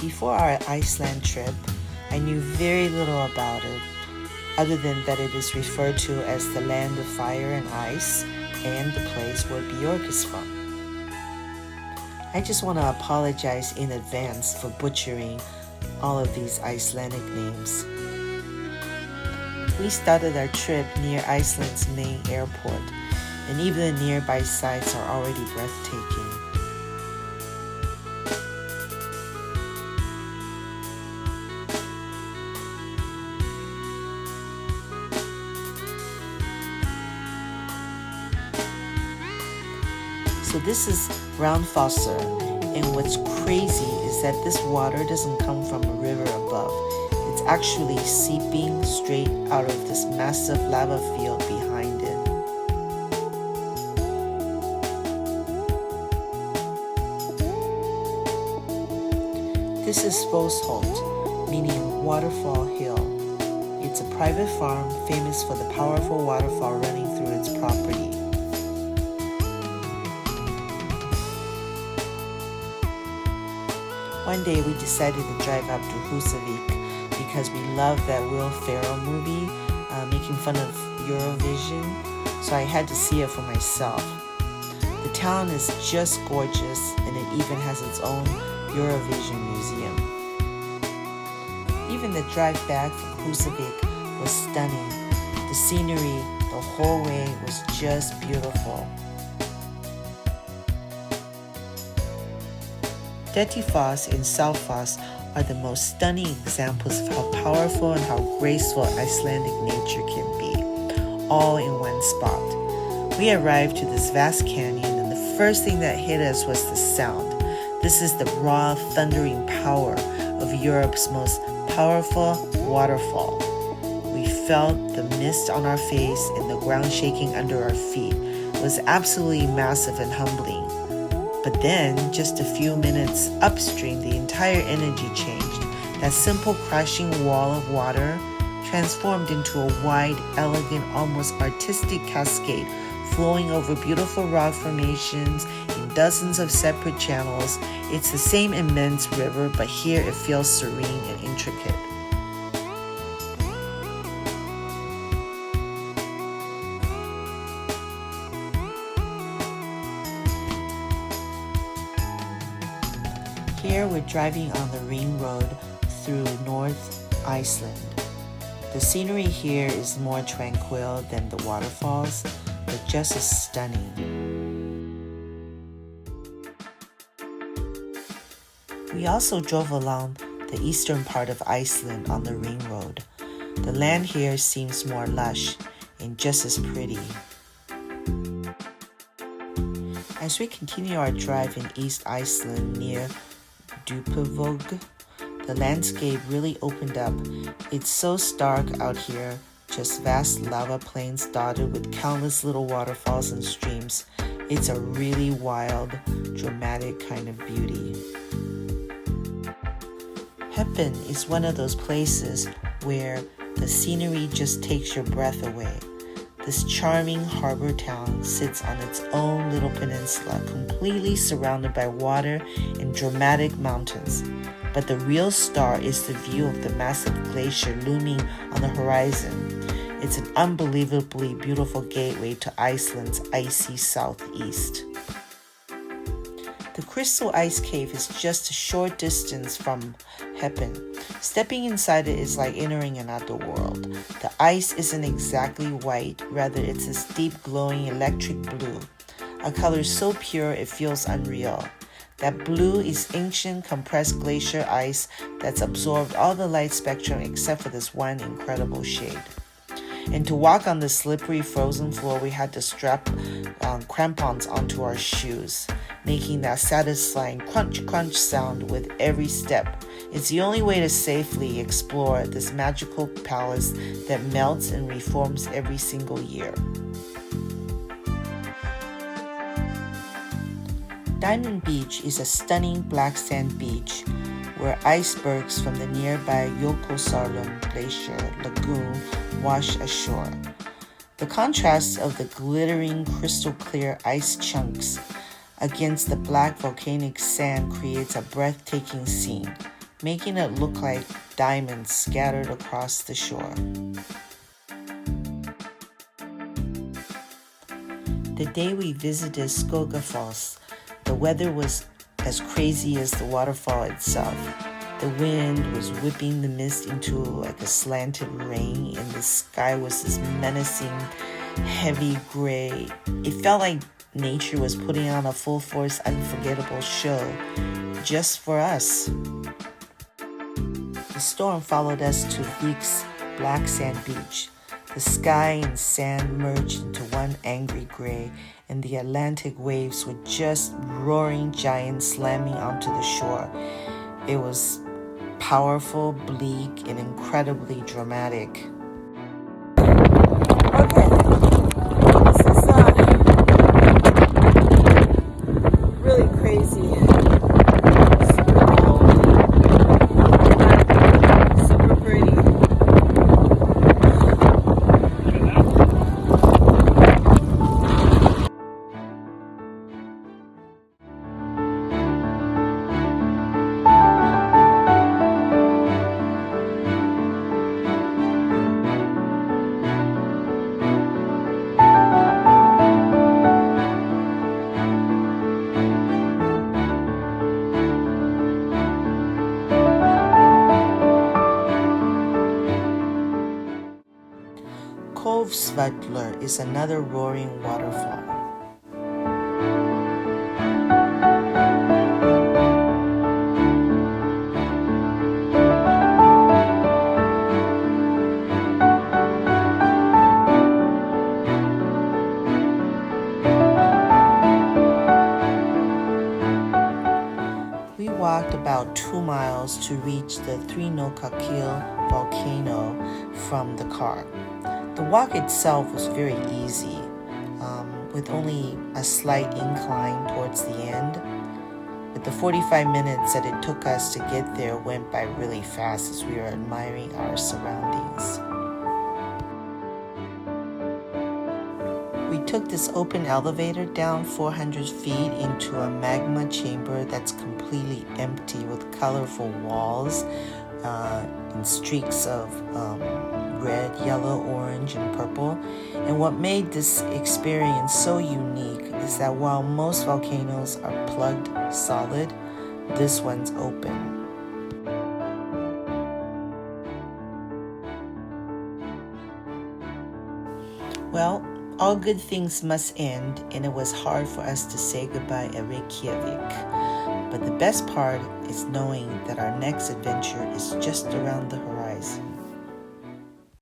Before our Iceland trip, I knew very little about it, other than that it is referred to as the land of fire and ice and the place where Björk is from. I just want to apologize in advance for butchering all of these Icelandic names. We started our trip near Iceland's main airport, and even the nearby sites are already breathtaking. So this is Reynisfjara, and what's crazy is that this water doesn't come from a river above. It's actually seeping straight out of this massive lava field behind it. This is Fossholt, meaning Waterfall Hill. It's a private farm famous for the powerful waterfall running through its property. One day we decided to drive up to Húsavík because we love that Will Ferrell movie making fun of Eurovision, so I had to see it for myself. The town is just gorgeous, and it even has its own Eurovision museum. Even the drive back from Húsavík was stunning. The scenery the whole way was just beautiful. Dettifoss and Selfoss are the most stunning examples of how powerful and how graceful Icelandic nature can be, all in one spot. We arrived to this vast canyon, and the first thing that hit us was the sound. This is the raw, thundering power of Europe's most powerful waterfall. We felt the mist on our face and the ground shaking under our feet. It was absolutely massive and humbling. But then, just a few minutes upstream, the entire energy changed. That simple crashing wall of water transformed into a wide, elegant, almost artistic cascade flowing over beautiful rock formations in dozens of separate channels. It's the same immense river, but here it feels serene and intricate. Here we're driving on the ring road through North Iceland. The scenery here is more tranquil than the waterfalls, but just as stunning. We also drove along the eastern part of Iceland on the ring road. The land here seems more lush and just as pretty. As we continue our drive in East Iceland near Dyrhólaey, the landscape really opened up. It's so stark out here, just vast lava plains dotted with countless little waterfalls and streams. It's a really wild, dramatic kind of beauty. Höfn is one of those places where the scenery just takes your breath away. This charming harbor town sits on its own little peninsula, completely surrounded by water and dramatic mountains. But the real star is the view of the massive glacier looming on the horizon. It's an unbelievably beautiful gateway to Iceland's icy southeast. The Crystal Ice Cave is just a short distance from Höfn. Stepping inside it is like entering another world. The ice isn't exactly white, rather it's this deep glowing electric blue, a color so pure it feels unreal. That blue is ancient compressed glacier ice that's absorbed all the light spectrum except for this one incredible shade. And to walk on the slippery frozen floor, we had to strap crampons onto our shoes, making that satisfying crunch crunch sound with every step. It's the only way to safely explore this magical palace that melts and reforms every single year. Diamond Beach is a stunning black sand beach where icebergs from the nearby Jökulsárlón Glacier lagoon wash ashore. The contrast of the glittering crystal clear ice chunks against the black volcanic sand creates a breathtaking scene. making it look like diamonds scattered across the shore. The day we visited Skógafoss, the weather was as crazy as the waterfall itself. The wind was whipping the mist into like a slanted rain, and the sky was this menacing, heavy gray. It felt like nature was putting on a full-force, unforgettable show just for us. The storm followed us to Vik's black sand beach. The sky and sand merged into one angry gray, and the Atlantic waves were just roaring giants slamming onto the shore. It was powerful, bleak, and incredibly dramatic. Okay, this is really crazy. Super cold, super pretty. Höfn is another roaring waterfall. We walked about 2 miles to reach the Dyrhólaey volcano from the car. The walk itself was very easy, with only a slight incline towards the end. But the 45 minutes that it took us to get there went by really fast as we were admiring our surroundings. We took this open elevator down 400 feet into a magma chamber that's completely empty with colorful walls and streaks of red, yellow, orange, and purple. And what made this experience so unique is that while most volcanoes are plugged solid, this one's open. Well, all good things must end, and it was hard for us to say goodbye at Reykjavik. But the best part is knowing that our next adventure is just around the horizon.